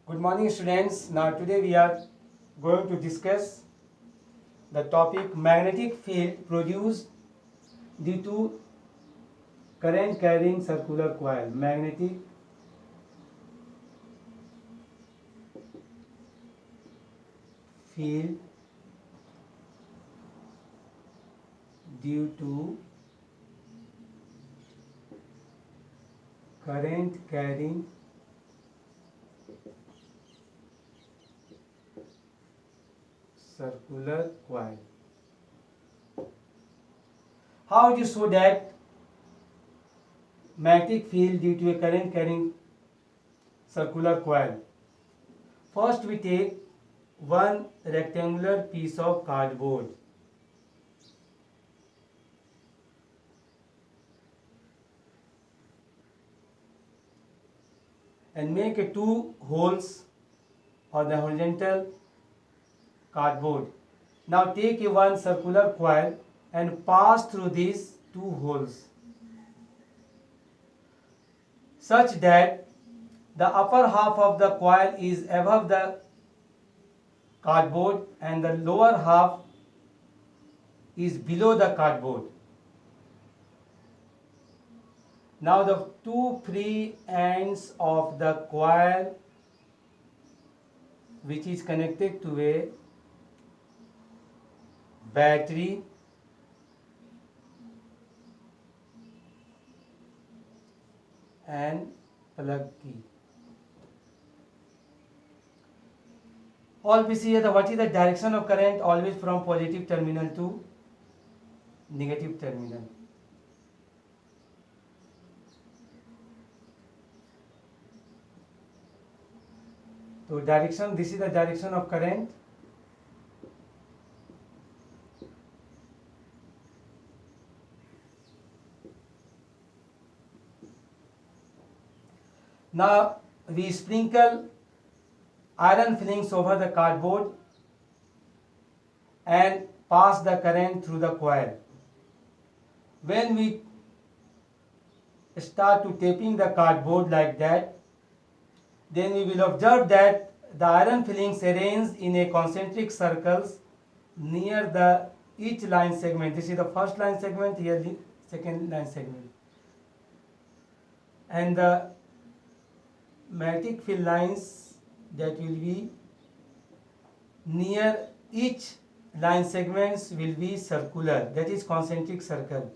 Good morning, students. Now today we are going to discuss the topic magnetic field produced due to current carrying circular coil. Magnetic field due to current carrying circular coil. How do you show that magnetic field due to a current carrying circular coil? First we take one rectangular piece of cardboard and make two holes on the horizontal cardboard. Now take one circular coil and pass through these two holes such that the upper half of the coil is above the cardboard and the lower half is below the cardboard. Now the two free ends of the coil which is connected to a battery and plug key. All we see here, what is the direction of current? Always from positive terminal to negative terminal. So direction, this is the direction of current. Now we sprinkle iron fillings over the cardboard and pass the current through the coil. When we start to taping the cardboard like that, then we will observe that the iron fillings arranged in a concentric circles near the each line segment. This is the first line segment, here the second line segment. And the magnetic field lines that will be near each line segments will be circular, that is concentric circle.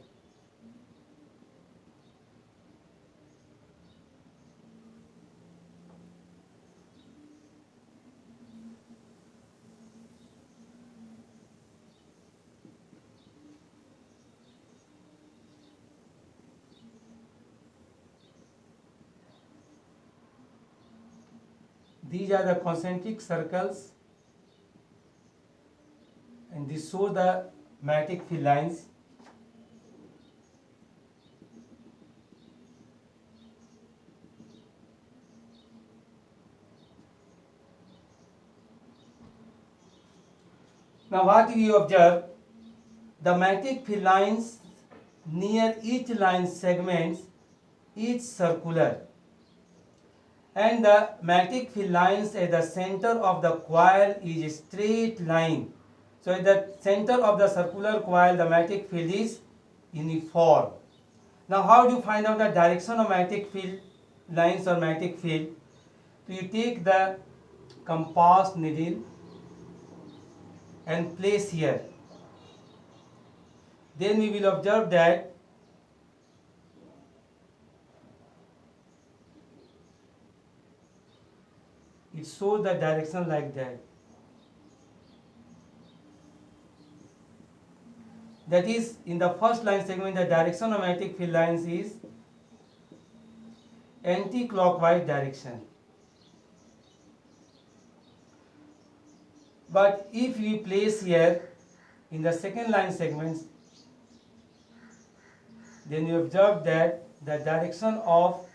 These are the concentric circles and this shows the magnetic field lines. Now what do you observe? The magnetic field lines near each line segments is circular, and the magnetic field lines at the center of the coil is a straight line. So at the center of the circular coil the magnetic field is uniform. Now how do you find out the direction of magnetic field lines or magnetic field? So you take the compass needle and place here. Then we will observe that it shows the direction like that. That is, in the first line segment, the direction of magnetic field lines is anti-clockwise direction. But if we place here in the second line segments, then you observe that the direction of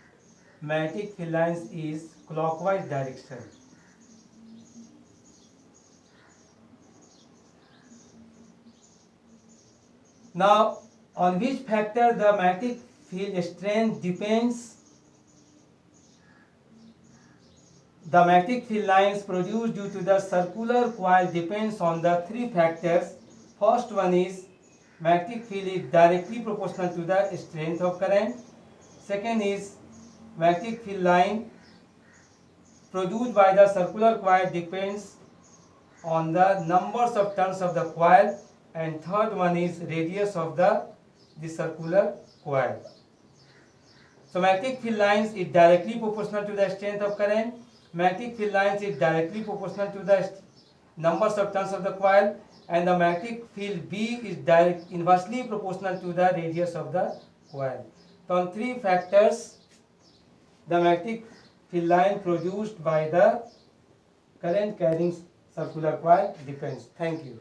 magnetic field lines is clockwise direction. Now, on which factor the magnetic field strength depends? The magnetic field lines produced due to the circular coil depends on the three factors. First one is magnetic field is directly proportional to the strength of current. Second is magnetic field line produced by the circular coil depends on the numbers of turns of the coil, and third one is radius of the circular coil. So magnetic field lines is directly proportional to the strength of current. Magnetic field lines is directly proportional to the numbers of turns of the coil, and the magnetic field B is inversely proportional to the radius of the coil. So on three factors, the magnetic field line produced by the current carrying circular coil depends. Thank you.